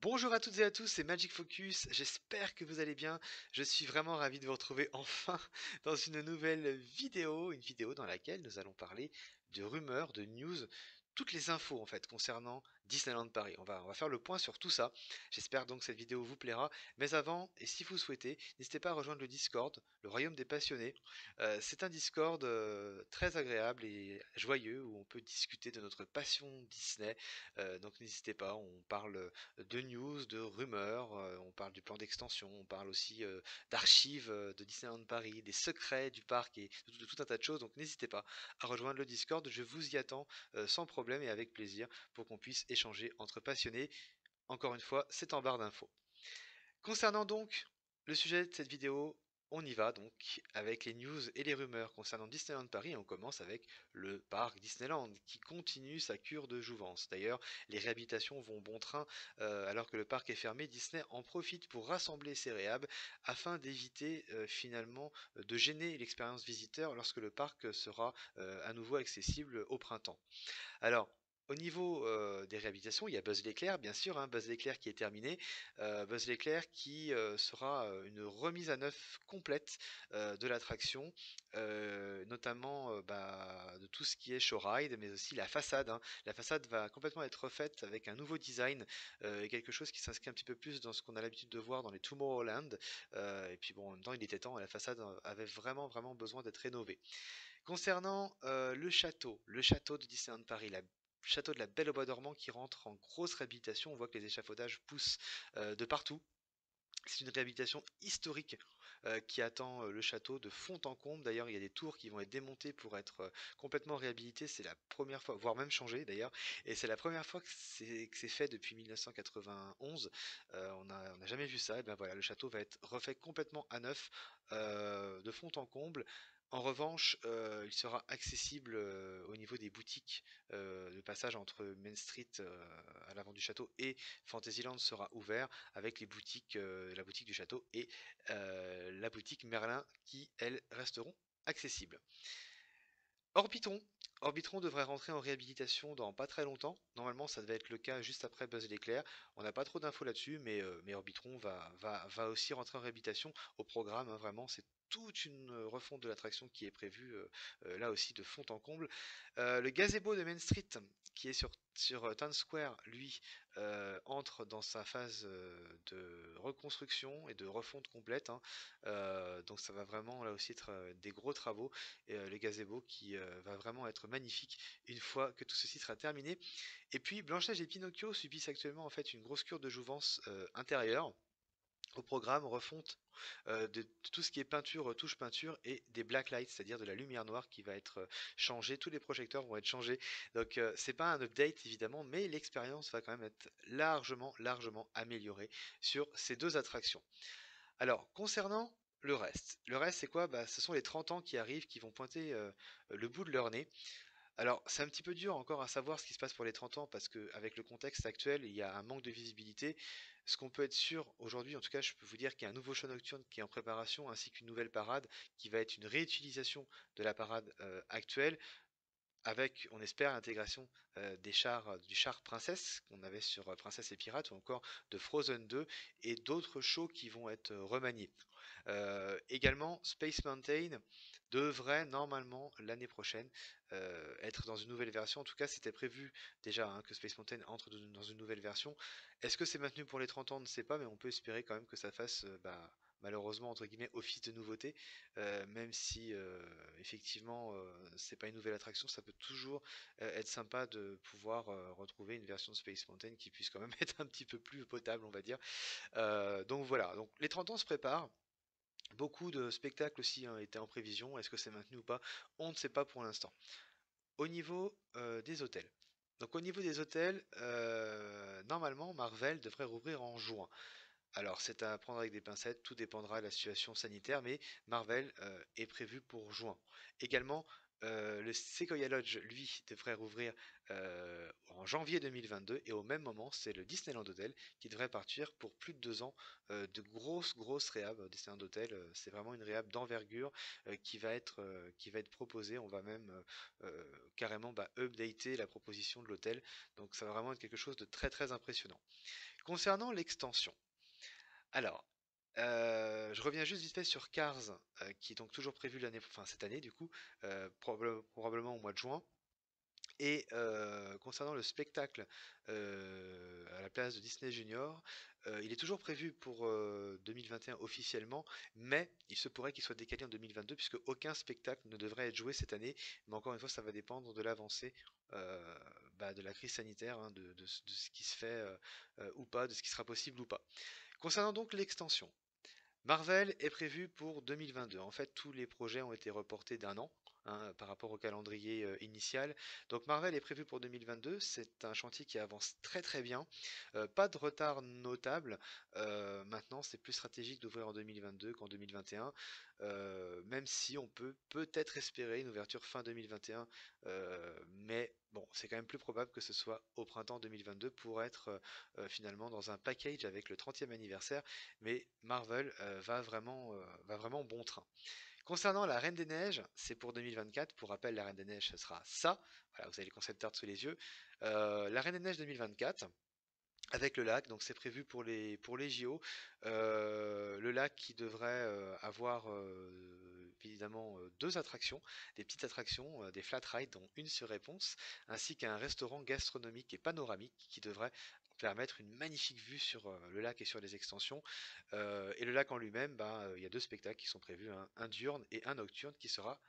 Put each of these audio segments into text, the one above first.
Bonjour à toutes et à tous, c'est Magic Focus, j'espère que vous allez bien. Je suis vraiment ravi de vous retrouver enfin dans une nouvelle vidéo, une vidéo dans laquelle nous allons parler de rumeurs, de news, toutes les infos en fait concernant Disneyland Paris. On va faire le point sur tout ça. J'espère donc que cette vidéo vous plaira. Mais avant, et si vous souhaitez, n'hésitez pas à rejoindre le Discord, le Royaume des Passionnés. C'est un Discord très agréable et joyeux où on peut discuter de notre passion Disney. Donc n'hésitez pas, on parle de news, de rumeurs, on parle du plan d'extension, on parle aussi d'archives de Disneyland Paris, des secrets du parc et de tout un tas de choses. Donc n'hésitez pas à rejoindre le Discord, je vous y attends sans problème et avec plaisir pour qu'on puisse échanger entre passionnés. Encore une fois, c'est en barre d'infos. Concernant donc le sujet de cette vidéo, on y va donc avec les news et les rumeurs concernant Disneyland Paris. On commence avec le parc Disneyland qui continue sa cure de jouvence. D'ailleurs, les réhabilitations vont bon train alors que le parc est fermé. Disney en profite pour rassembler ses réhab afin d'éviter finalement de gêner l'expérience visiteur lorsque le parc sera à nouveau accessible au printemps. Alors, au niveau des réhabilitations, il y a Buzz l'éclair, bien sûr, hein, Buzz l'éclair qui est terminé. Buzz l'éclair qui sera une remise à neuf complète de l'attraction, notamment de tout ce qui est showride, mais aussi la façade, hein. La façade va complètement être refaite avec un nouveau design et quelque chose qui s'inscrit un petit peu plus dans ce qu'on a l'habitude de voir dans les Tomorrowland. Et puis bon, en même temps, il était temps, la façade avait vraiment, vraiment besoin d'être rénovée. Concernant le château de Disneyland Paris, le château de la Belle au Bois dormant qui rentre en grosse réhabilitation, on voit que les échafaudages poussent de partout. C'est une réhabilitation historique qui attend le château de fond en comble. D'ailleurs, il y a des tours qui vont être démontées pour être complètement réhabilitées. C'est la première fois, voire même changées d'ailleurs. Et c'est la première fois que c'est fait depuis 1991. On n'a jamais vu ça. Et bien voilà, le château va être refait complètement à neuf, de fond en comble. En revanche, il sera accessible au niveau des boutiques. Le passage entre Main Street à l'avant du château et Fantasyland sera ouvert avec les boutiques, la boutique du château et la boutique Merlin qui, elles, resteront accessibles. Orbitron. Orbitron devrait rentrer en réhabilitation dans pas très longtemps. Normalement, ça devait être le cas juste après Buzz l'éclair. On n'a pas trop d'infos là-dessus, mais Orbitron va aussi rentrer en réhabilitation au programme, hein, vraiment, c'est toute une refonte de l'attraction qui est prévue là aussi de fond en comble. Le gazebo de Main Street, qui est sur Times Square, lui, entre dans sa phase de reconstruction et de refonte complète, hein. Donc ça va vraiment là aussi être des gros travaux et le gazebo qui va vraiment être magnifique une fois que tout ceci sera terminé. Et puis Blanche-Neige et Pinocchio subissent actuellement en fait une grosse cure de jouvence intérieure. Au programme, refonte de tout ce qui est peinture, touche peinture et des black lights, c'est-à-dire de la lumière noire qui va être changée. Tous les projecteurs vont être changés. Donc c'est pas un update évidemment, mais l'expérience va quand même être largement, largement améliorée sur ces deux attractions. Alors, concernant le reste c'est quoi? Bah, ce sont les 30 ans qui arrivent, qui vont pointer le bout de leur nez. Alors, c'est un petit peu dur encore à savoir ce qui se passe pour les 30 ans parce qu'avec le contexte actuel, il y a un manque de visibilité. Ce qu'on peut être sûr aujourd'hui, en tout cas, je peux vous dire qu'il y a un nouveau show nocturne qui est en préparation ainsi qu'une nouvelle parade qui va être une réutilisation de la parade actuelle avec, on espère, l'intégration des chars, du char Princesse qu'on avait sur Princesse et Pirates ou encore de Frozen 2 et d'autres shows qui vont être remaniés. Également, Space Mountain devrait normalement l'année prochaine être dans une nouvelle version. En tout cas, c'était prévu déjà hein, que Space Mountain entre dans une nouvelle version. Est-ce que c'est maintenu pour les 30 ans? On ne sait pas, mais on peut espérer quand même que ça fasse malheureusement entre guillemets office de nouveauté, même si effectivement c'est pas une nouvelle attraction, ça peut toujours être sympa de pouvoir retrouver une version de Space Mountain qui puisse quand même être un petit peu plus potable, on va dire. Donc voilà, donc les 30 ans se préparent. Beaucoup de spectacles aussi hein, étaient en prévision. Est-ce que c'est maintenu ou pas? On ne sait pas pour l'instant. Au niveau des hôtels. Donc au niveau des hôtels, normalement Marvel devrait rouvrir en juin. Alors c'est à prendre avec des pincettes, tout dépendra de la situation sanitaire, mais Marvel est prévu pour juin. Également, Le Sequoia Lodge, lui, devrait rouvrir en janvier 2022 et au même moment, c'est le Disneyland Hotel qui devrait partir pour plus de 2 ans de grosses réhab. Disneyland Hotel, c'est vraiment une réhab d'envergure qui va être proposée. On va même carrément updater la proposition de l'hôtel. Donc ça va vraiment être quelque chose de très impressionnant. Concernant l'extension, alors, je reviens juste vite fait sur Cars, qui est donc toujours prévu enfin cette année du coup, probablement au mois de juin. Et concernant le spectacle à la place de Disney Junior, il est toujours prévu pour 2021 officiellement, mais il se pourrait qu'il soit décalé en 2022 puisque aucun spectacle ne devrait être joué cette année. Mais encore une fois, ça va dépendre de l'avancée de la crise sanitaire, hein, de ce qui se fait ou pas, de ce qui sera possible ou pas. Concernant donc l'extension, Marvel est prévu pour 2022. En fait, tous les projets ont été reportés d'un an, hein, par rapport au calendrier initial. Donc Marvel est prévu pour 2022. C'est un chantier qui avance très bien. Pas de retard notable. Maintenant, c'est plus stratégique d'ouvrir en 2022 qu'en 2021. Même si on peut peut-être espérer une ouverture fin 2021. Mais bon, c'est quand même plus probable que ce soit au printemps 2022 pour être finalement dans un package avec le 30e anniversaire, mais Marvel va vraiment bon train. Concernant la Reine des Neiges, c'est pour 2024. Pour rappel, la Reine des Neiges, ce sera ça. Voilà, vous avez le concept art sous les yeux. La Reine des Neiges 2024, avec le lac, donc c'est prévu pour les JO. Le lac qui devrait avoir évidemment deux attractions, des petites attractions, des flat rides, dont une sur réponse, ainsi qu'un restaurant gastronomique et panoramique qui devrait permettre une magnifique vue sur le lac et sur les extensions. Et le lac en lui-même, il y a deux spectacles qui sont prévus, hein, un diurne et un nocturne qui sera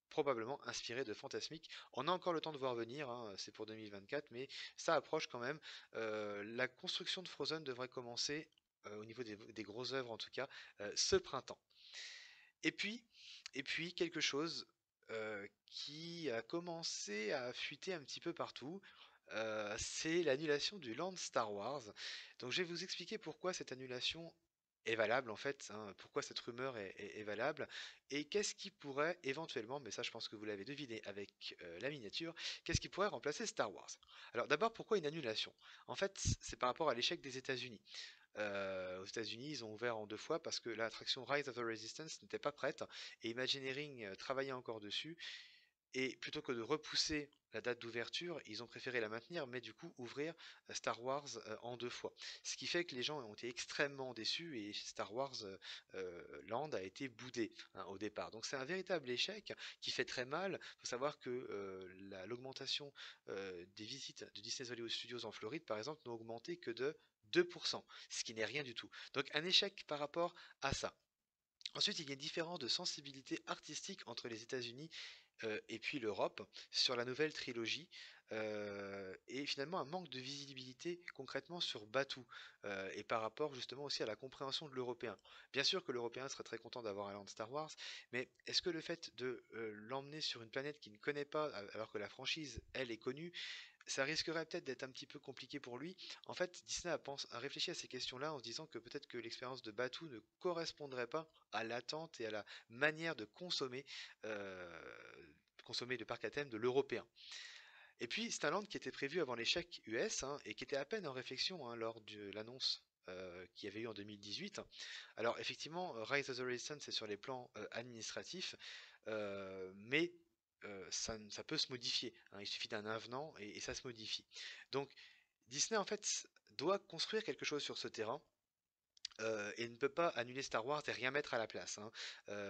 probablement inspiré de Fantasmique. On a encore le temps de voir venir, hein, c'est pour 2024, mais ça approche quand même. La construction de Frozen devrait commencer, au niveau des grosses œuvres en tout cas, ce printemps. Et puis, et puis quelque chose qui a commencé à fuiter un petit peu partout, c'est l'annulation du Land Star Wars. Donc je vais vous expliquer pourquoi cette annulation est valable en fait, hein, pourquoi cette rumeur est valable, et qu'est-ce qui pourrait éventuellement, mais ça je pense que vous l'avez deviné avec la miniature, qu'est-ce qui pourrait remplacer Star Wars. Alors d'abord, pourquoi une annulation? En fait, c'est par rapport à l'échec des États-Unis. Aux États-Unis, ils ont ouvert en deux fois parce que l'attraction Rise of the Resistance n'était pas prête et Imagineering travaillait encore dessus. Et plutôt que de repousser la date d'ouverture, ils ont préféré la maintenir, mais du coup ouvrir Star Wars en deux fois. Ce qui fait que les gens ont été extrêmement déçus et Star Wars Land a été boudé, hein, au départ. Donc c'est un véritable échec qui fait très mal. Il faut savoir que l'augmentation des visites de Disney's Hollywood Studios en Floride, par exemple, n'a augmenté que de 2%, ce qui n'est rien du tout. Donc un échec par rapport à ça. Ensuite, il y a une différence de sensibilité artistique entre les États-Unis et puis l'Europe sur la nouvelle trilogie, et finalement un manque de visibilité concrètement sur Batuu, et par rapport justement aussi à la compréhension de l'européen. Bien sûr que l'européen serait très content d'avoir un land Star Wars, mais est-ce que le fait de l'emmener sur une planète qu'il ne connaît pas, alors que la franchise, elle, est connue, ça risquerait peut-être d'être un petit peu compliqué pour lui. En fait, Disney a réfléchi à ces questions-là en se disant que peut-être que l'expérience de Batuu ne correspondrait pas à l'attente et à la manière de consommer le parc à thème de l'européen. Et puis, c'est un land qui était prévu avant l'échec US, hein, et qui était à peine en réflexion, hein, lors de l'annonce qu'il y avait eu en 2018. Alors effectivement, Rise of the Resistance c'est sur les plans administratifs, mais ça peut se modifier, hein. Il suffit d'un avenant et ça se modifie. Donc Disney en fait doit construire quelque chose sur ce terrain. Et ne peut pas annuler Star Wars et rien mettre à la place, hein.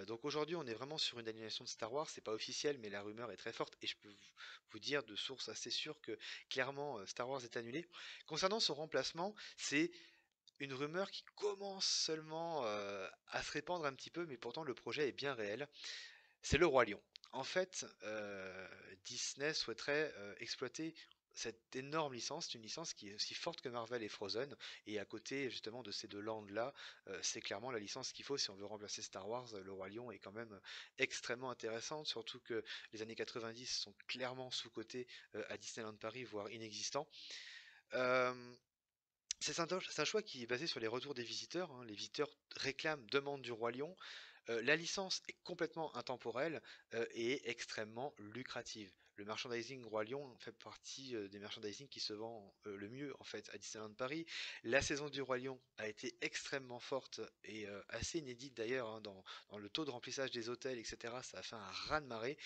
Donc aujourd'hui, on est vraiment sur une annulation de Star Wars. C'est pas officiel, mais la rumeur est très forte et je peux vous dire de sources assez sûres que clairement Star Wars est annulé. Concernant son remplacement, c'est une rumeur qui commence seulement à se répandre un petit peu, mais pourtant le projet est bien réel. C'est le Roi Lion. En fait, Disney souhaiterait exploiter cette énorme licence. C'est une licence qui est aussi forte que Marvel et Frozen. Et à côté justement de ces deux landes-là, c'est clairement la licence qu'il faut si on veut remplacer Star Wars. Le Roi Lion est quand même extrêmement intéressante, surtout que les années 90 sont clairement sous-cotées à Disneyland Paris, voire inexistants. Euh, c'est un choix qui est basé sur les retours des visiteurs, hein. Les visiteurs réclament, demandent du Roi Lion. La licence est complètement intemporelle et est extrêmement lucrative. Le merchandising Roi Lion fait partie des merchandising qui se vend le mieux en fait à Disneyland Paris. La saison du Roi Lion a été extrêmement forte et assez inédite d'ailleurs hein, dans le taux de remplissage des hôtels, etc. Ça a fait un raz-de-marée.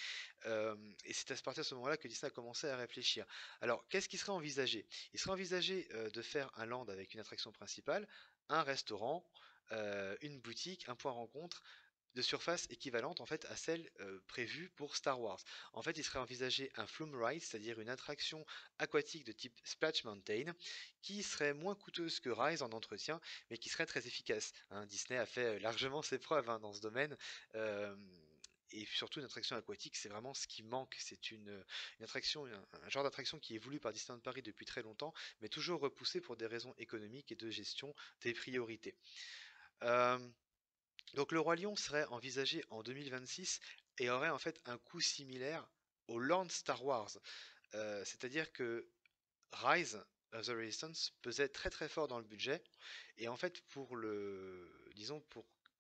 Et c'est à partir de ce moment-là que Disney a commencé à réfléchir. Alors, qu'est-ce qui serait envisagé? Il serait envisagé de faire un land avec une attraction principale, un restaurant, une boutique, un point rencontre de surface équivalente en fait à celle prévue pour Star Wars. En fait, il serait envisagé un Flume Ride, c'est-à-dire une attraction aquatique de type Splash Mountain, qui serait moins coûteuse que Rise en entretien, mais qui serait très efficace, hein. Disney a fait largement ses preuves hein, dans ce domaine. euh, et surtout une attraction aquatique, c'est vraiment ce qui manque. C'est une attraction, un genre d'attraction qui est voulu par Disneyland Paris depuis très longtemps, mais toujours repoussé pour des raisons économiques et de gestion des priorités. Euh, donc le Roi Lion serait envisagé en 2026 et aurait en fait un coût similaire au Land Star Wars. C'est-à-dire que Rise of the Resistance pesait très très fort dans le budget et en fait disons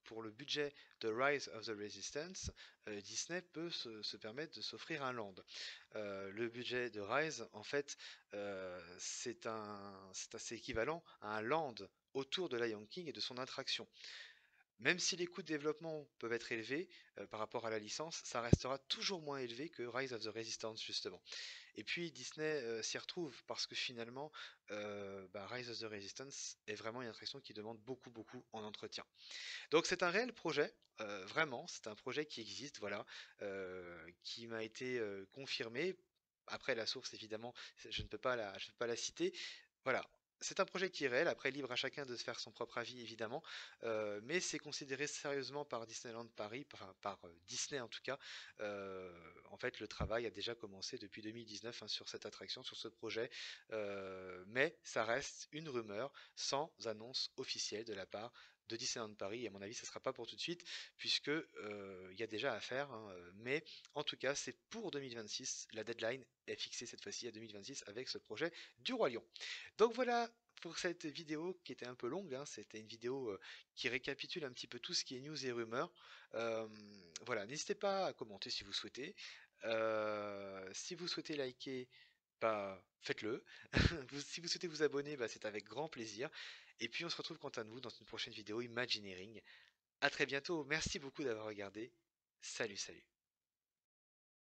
pour le budget de Rise of the Resistance, Disney peut se permettre de s'offrir un land. Le budget de Rise, en fait, c'est assez équivalent à un land autour de Lion King et de son attraction. Même si les coûts de développement peuvent être élevés par rapport à la licence, ça restera toujours moins élevé que Rise of the Resistance justement. Et puis Disney s'y retrouve parce que finalement, Rise of the Resistance est vraiment une attraction qui demande beaucoup beaucoup en entretien. Donc c'est un réel projet, vraiment, c'est un projet qui existe, voilà, qui m'a été confirmé. Après la source, évidemment, je ne peux pas la citer. Voilà, c'est un projet qui est réel. Après, libre à chacun de se faire son propre avis, évidemment, mais c'est considéré sérieusement par Disneyland Paris, enfin par Disney en tout cas. En fait, le travail a déjà commencé depuis 2019 hein, sur cette attraction, sur ce projet, mais ça reste une rumeur sans annonce officielle de la part de Disneyland Paris. Et à mon avis, ça ne sera pas pour tout de suite, puisque il y a déjà à faire. Hein, mais en tout cas, c'est pour 2026. La deadline est fixée cette fois-ci à 2026 avec ce projet du Roi Lion. Donc voilà pour cette vidéo qui était un peu longue. Hein, c'était une vidéo qui récapitule un petit peu tout ce qui est news et rumeurs. Euh, voilà, n'hésitez pas à commenter si vous souhaitez. Si vous souhaitez liker, bah, faites-le. Si vous souhaitez vous abonner, bah, c'est avec grand plaisir. Et puis on se retrouve quant à nous dans une prochaine vidéo Imagineering. À très bientôt, merci beaucoup d'avoir regardé. Salut, salut.